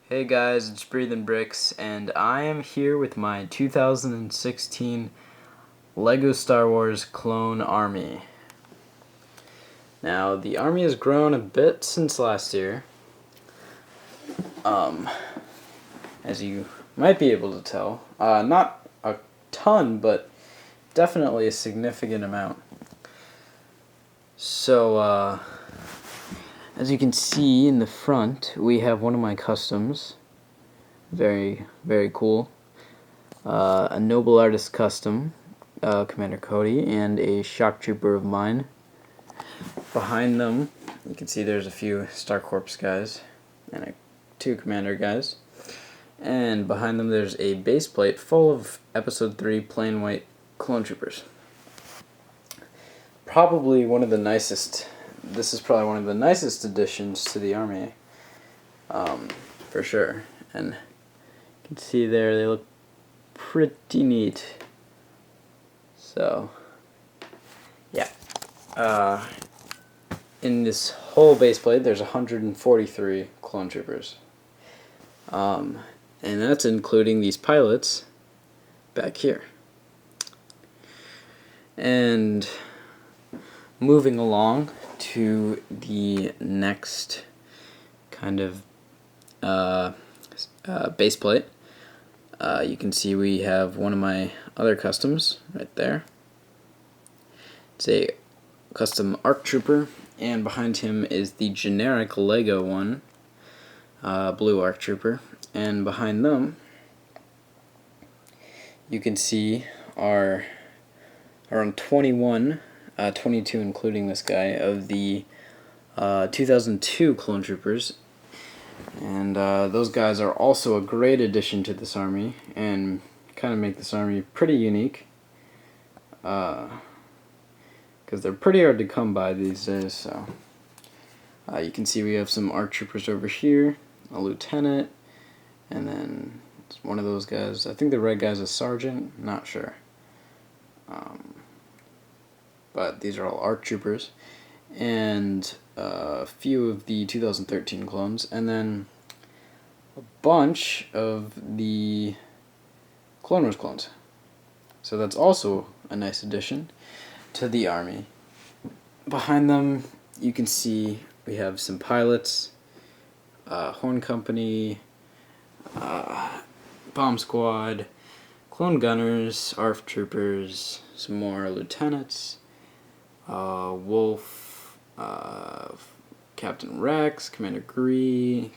Hey guys, it's Breathin' Bricks, and I am here with my 2016 LEGO Star Wars Clone Army. Now, the army has grown a bit since last year, as you might be able to tell. Not a ton, but definitely a significant amount. So, as you can see in the front, we have one of my customs. Very, very cool. A Noble Artist custom, Commander Cody, and a Shock Trooper of mine. Behind them, you can see there's a few Star Corps guys and two Commander guys. And behind them, there's a base plate full of Episode 3 plain white clone troopers. Probably one of the nicest. This is probably one of the nicest additions to the army, for sure. And you can see there, they look pretty neat. So, yeah. In this whole base plate, there's 143 clone troopers. And that's including these pilots back here. And moving along to the next kind of base plate, you can see we have one of my other customs right there. It's a custom ARC Trooper, and behind him is the generic LEGO one, blue ARC Trooper. And behind them, you can see our around 22 including this guy, of the 2002 clone troopers. And those guys are also a great addition to this army and kind of make this army pretty unique, because they're pretty hard to come by these days. So you can see we have some ARC troopers over here, a lieutenant, and then one of those guys. I think the red guy's a sergeant, not sure. But these are all ARC troopers, and a few of the 2013 clones, and then a bunch of the Clone Wars clones. So that's also a nice addition to the army. Behind them, you can see we have some pilots, Horn Company, Bomb Squad, Clone Gunners, ARF Troopers, some more lieutenants, Wolf, Captain Rex, Commander Gree,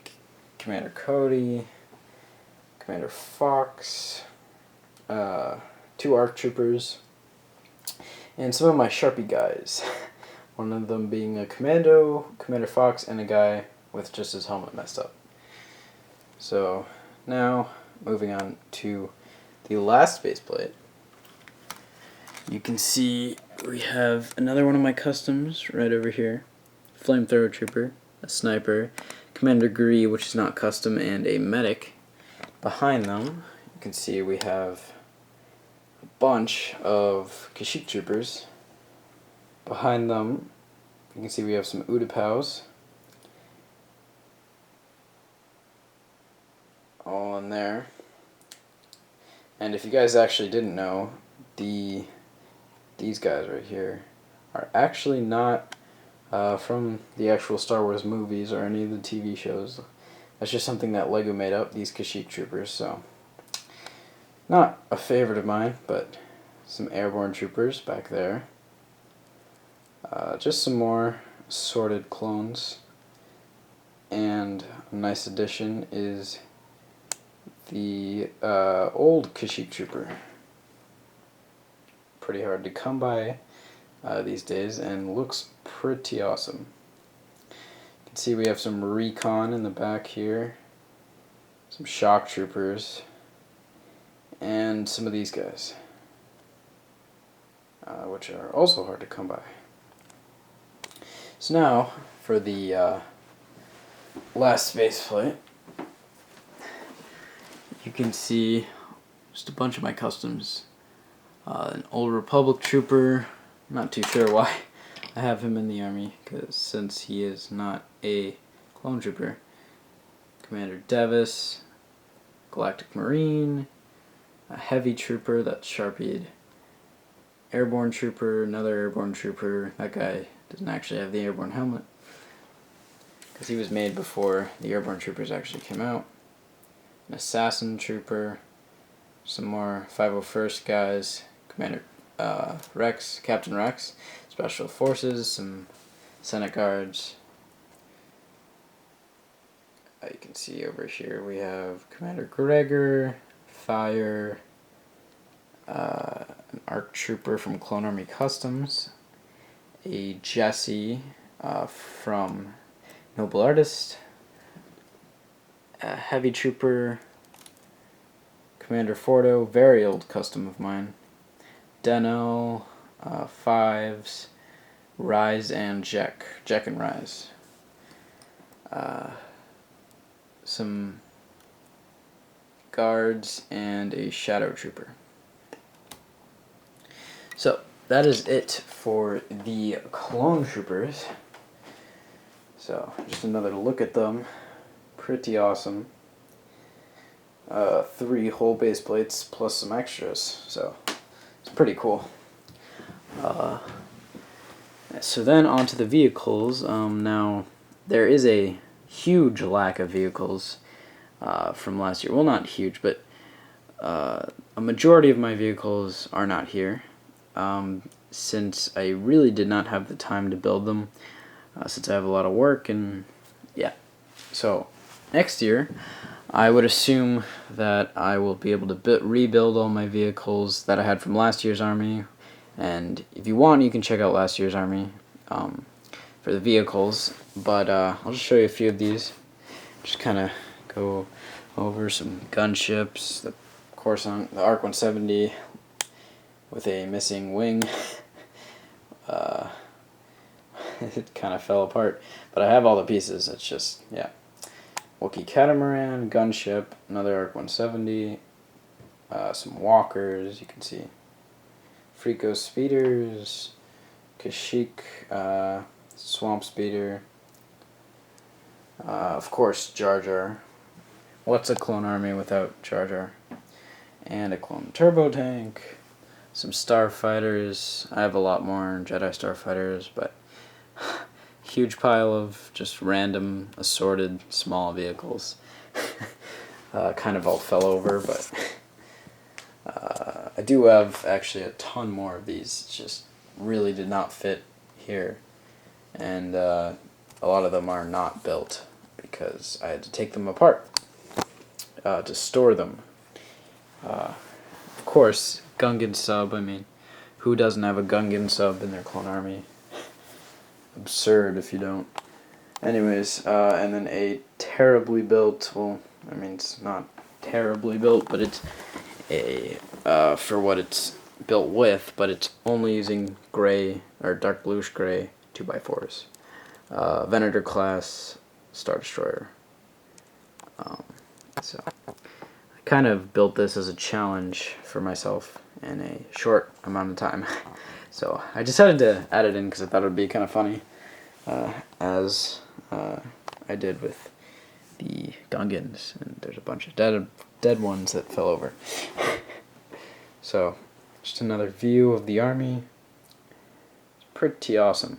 Commander Cody, Commander Fox, two ARC Troopers, and some of my Sharpie guys. One of them being a Commando, Commander Fox, and a guy with just his helmet messed up. So now, moving on to the last base plate, you can see we have another one of my customs right over here. Flamethrower Trooper, a Sniper, Commander Gree, which is not custom, and a Medic. Behind them, you can see we have a bunch of Kashyyyk Troopers. Behind them, you can see we have some Utapau's, all in there. And if you guys actually didn't know, these guys right here are actually not from the actual Star Wars movies or any of the TV shows. That's just something that LEGO made up, these Kashyyyk Troopers. So, not a favorite of mine, but some Airborne Troopers back there. Just some more assorted clones. And a nice addition is the old Kashyyyk Trooper. Pretty hard to come by these days, and looks pretty awesome. You can see we have some recon in the back here, some shock troopers, and some of these guys, which are also hard to come by. So now, for the last space flight, you can see just a bunch of my customs. An Old Republic Trooper, not too sure why I have him in the army, since he is not a clone trooper. Commander Devis, Galactic Marine, a Heavy Trooper that's Sharpied, Airborne Trooper, another Airborne Trooper. That guy doesn't actually have the Airborne helmet because he was made before the Airborne Troopers actually came out. An Assassin Trooper, some more 501st guys, Commander Rex, Captain Rex, Special Forces, some Senate Guards. You can see over here we have Commander Gregor, Fire, an ARC Trooper from Clone Army Customs, a Jesse from Noble Artist, a Heavy Trooper, Commander Fordo, very old custom of mine, Denel, Fives, Rise and Jek and Rise. Some guards and a Shadow Trooper. So that is it for the Clone Troopers. So just another look at them. Pretty awesome. 3 whole base plates plus some extras, so it's pretty cool. So then onto the vehicles. Now there is a huge lack of vehicles from last year. Well, not huge, but a majority of my vehicles are not here, since I really did not have the time to build them, since I have a lot of work, and yeah. So next year I would assume that I will be able to rebuild all my vehicles that I had from last year's army, and if you want you can check out last year's army for the vehicles, but I'll just show you a few of these. Just kind of go over some gunships, the Coruscant, the ARC 170 with a missing wing. It kind of fell apart, but I have all the pieces. It's just, yeah. Wookiee Catamaran, gunship, another ARC 170, some walkers, you can see. Freako speeders, Kashyyyk, Swamp Speeder, of course Jar Jar. What's a clone army without Jar Jar? And a clone turbo tank, some starfighters. I have a lot more Jedi starfighters, but huge pile of just random assorted small vehicles. Kind of all fell over, but I do have actually a ton more of these. It just really did not fit here, and a lot of them are not built because I had to take them apart to store them. Of course, Gungan sub. I mean, who doesn't have a Gungan sub in their clone army? Absurd if you don't. Anyways, and then a terribly built, well, I mean, it's not terribly built, but it's a, for what it's built with, but it's only using gray, or dark bluish gray 2x4s. Venator class Star Destroyer. So, I kind of built this as a challenge for myself in a short amount of time. So I decided to add it in because I thought it would be kind of funny, as I did with the Gungans, and there's a bunch of dead ones that fell over. So, just another view of the army. It's pretty awesome.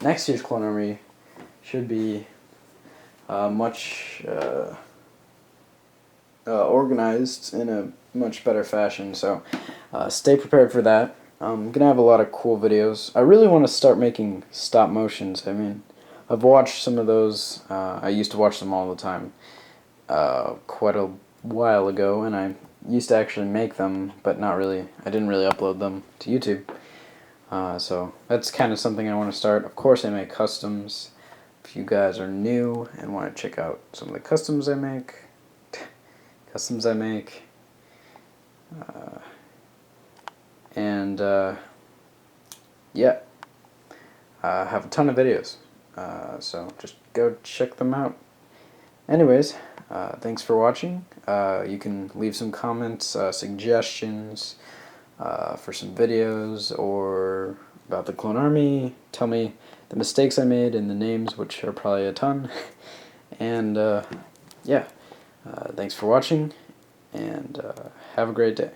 Next year's clone army should be much organized in a much better fashion, so stay prepared for that. I'm gonna have a lot of cool videos. I really want to start making stop motions. I mean, I've watched some of those. I used to watch them all the time quite a while ago, and I used to actually make them, but not really. I didn't really upload them to YouTube. So that's kind of something I want to start. Of course, I make customs. If you guys are new and want to check out some of the customs I make, yeah, I have a ton of videos, so just go check them out. Anyways, thanks for watching. You can leave some comments, suggestions for some videos, or about the Clone Army, tell me the mistakes I made in the names, which are probably a ton, and yeah, thanks for watching, and have a great day.